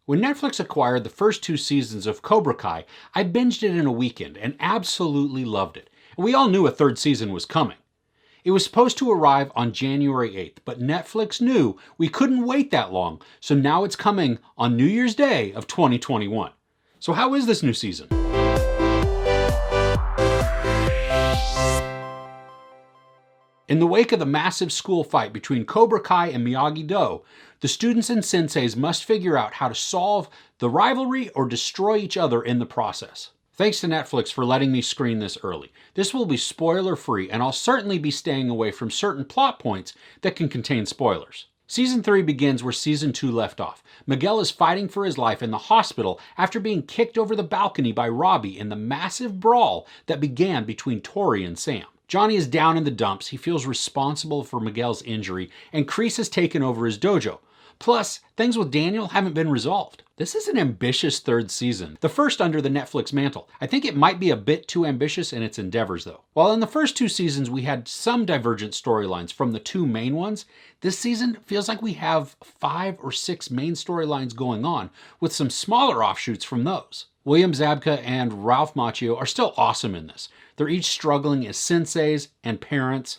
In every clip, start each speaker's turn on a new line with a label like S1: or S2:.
S1: When Netflix acquired the first 2 seasons of Cobra Kai, I binged it in a weekend and absolutely loved it. And we all knew a third season was coming. It was supposed to arrive on January 8th, but Netflix knew we couldn't wait that long, so now it's coming on New Year's Day of 2021. So how is this new season? In the wake of the massive school fight between Cobra Kai and Miyagi-Do, the students and senseis must figure out how to solve the rivalry or destroy each other in the process. Thanks to Netflix for letting me screen this early. This will be spoiler-free, and I'll certainly be staying away from certain plot points that can contain spoilers. Season 3 begins where Season 2 left off. Miguel is fighting for his life in the hospital after being kicked over the balcony by Robbie in the massive brawl that began between Tori and Sam. Johnny is down in the dumps, he feels responsible for Miguel's injury, and Kreese has taken over his dojo. Plus, things with Daniel haven't been resolved. This is an ambitious third season, the first under the Netflix mantle. I think it might be a bit too ambitious in its endeavors though. While in the first 2 seasons we had some divergent storylines from the 2 main ones, this season feels like we have 5 or 6 main storylines going on, with some smaller offshoots from those. William Zabka and Ralph Macchio are still awesome in this. They're each struggling as senseis and parents.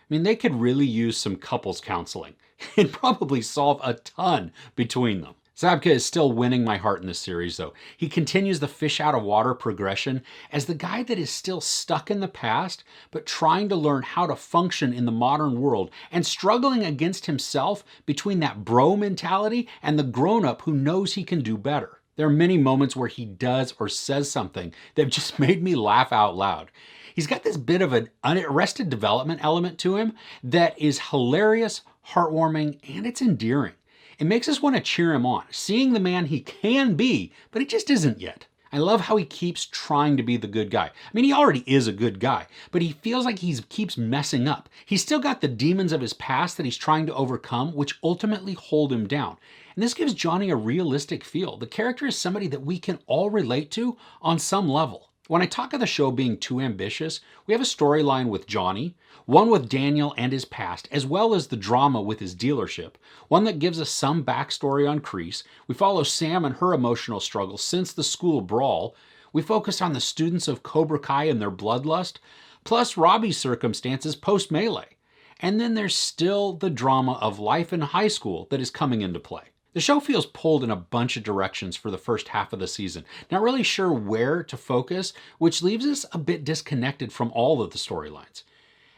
S1: I mean, they could really use some couples counseling. It'd probably solve a ton between them. Zabka is still winning my heart in this series though. He continues the fish out of water progression as the guy that is still stuck in the past, but trying to learn how to function in the modern world and struggling against himself between that bro mentality and the grown-up who knows he can do better. There are many moments where he does or says something that just made me laugh out loud. He's got this bit of an Arrested Development element to him that is hilarious, heartwarming, and it's endearing. It makes us want to cheer him on, seeing the man he can be, but he just isn't yet. I love how he keeps trying to be the good guy. I mean, he already is a good guy, but he feels like he keeps messing up. He's still got the demons of his past that he's trying to overcome, which ultimately hold him down. And this gives Johnny a realistic feel. The character is somebody that we can all relate to on some level. When I talk of the show being too ambitious, we have a storyline with Johnny, one with Daniel and his past, as well as the drama with his dealership, one that gives us some backstory on Kreese. We follow Sam and her emotional struggles since the school brawl. We focus on the students of Cobra Kai and their bloodlust, plus Robbie's circumstances post-melee. And then there's still the drama of life in high school that is coming into play. The show feels pulled in a bunch of directions for the first half of the season, not really sure where to focus, which leaves us a bit disconnected from all of the storylines.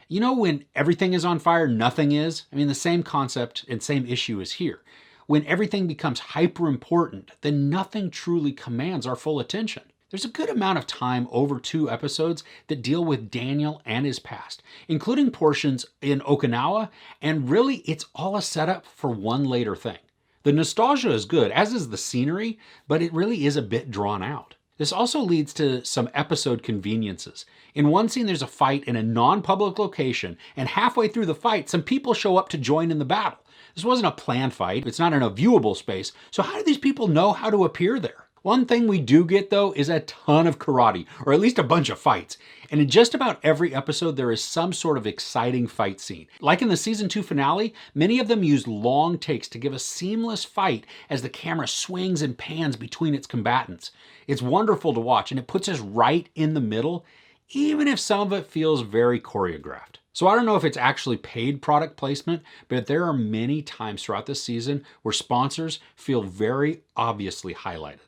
S1: You know when everything is on fire, nothing is? I mean, the same concept and same issue is here. When everything becomes hyper important, then nothing truly commands our full attention. There's a good amount of time over 2 episodes that deal with Daniel and his past, including portions in Okinawa, and really it's all a setup for one later thing. The nostalgia is good, as is the scenery, but it really is a bit drawn out. This also leads to some episode conveniences. In one scene, there's a fight in a non-public location, and halfway through the fight, some people show up to join in the battle. This wasn't a planned fight. It's not in a viewable space. So how do these people know how to appear there? One thing we do get, though, is a ton of karate, or at least a bunch of fights. And in just about every episode, there is some sort of exciting fight scene. Like in the Season 2 finale, many of them use long takes to give a seamless fight as the camera swings and pans between its combatants. It's wonderful to watch, and it puts us right in the middle, even if some of it feels very choreographed. So I don't know if it's actually paid product placement, but there are many times throughout this season where sponsors feel very obviously highlighted.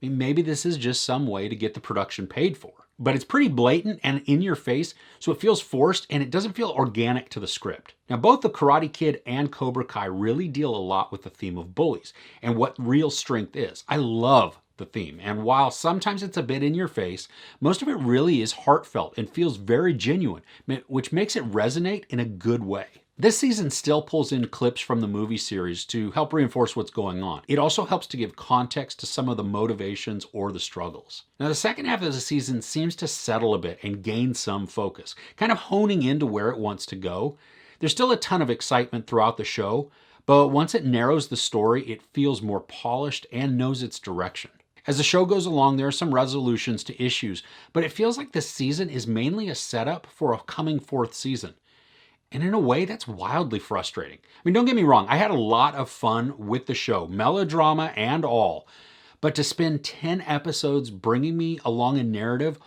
S1: I mean, maybe this is just some way to get the production paid for. But it's pretty blatant and in your face, so it feels forced and it doesn't feel organic to the script. Now, both The Karate Kid and Cobra Kai really deal a lot with the theme of bullies and what real strength is. I love the theme, and while sometimes it's a bit in your face, most of it really is heartfelt and feels very genuine, which makes it resonate in a good way. This season still pulls in clips from the movie series to help reinforce what's going on. It also helps to give context to some of the motivations or the struggles. Now, the second half of the season seems to settle a bit and gain some focus, kind of honing into where it wants to go. There's still a ton of excitement throughout the show, but once it narrows the story, it feels more polished and knows its direction. As the show goes along, there are some resolutions to issues, but it feels like this season is mainly a setup for a coming 4th season. And in a way, that's wildly frustrating. I mean, don't get me wrong, I had a lot of fun with the show, melodrama and all. But to spend 10 episodes bringing me along a narrative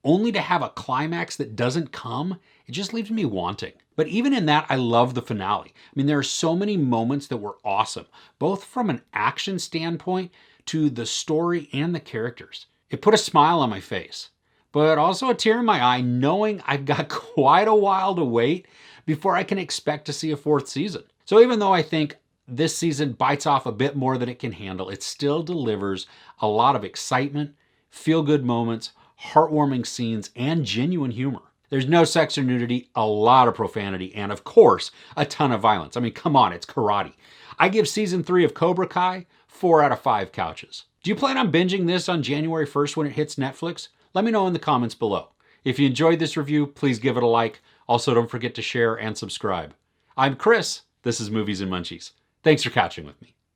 S1: only to have a climax that doesn't come, it just leaves me wanting. But even in that, I love the finale. I mean, there are so many moments that were awesome, both from an action standpoint to the story and the characters. It put a smile on my face, but also a tear in my eye knowing I've got quite a while to wait before I can expect to see a fourth season. So even though I think this season bites off a bit more than it can handle, it still delivers a lot of excitement, feel-good moments, heartwarming scenes, and genuine humor. There's no sex or nudity, a lot of profanity, and of course, a ton of violence. I mean, come on, it's karate. I give season 3 of Cobra Kai 4 out of 5 couches. Do you plan on binging this on January 1st when it hits Netflix? Let me know in the comments below. If you enjoyed this review, please give it a like. Also, don't forget to share and subscribe. I'm Chris. This is Movies and Munchies. Thanks for catching with me.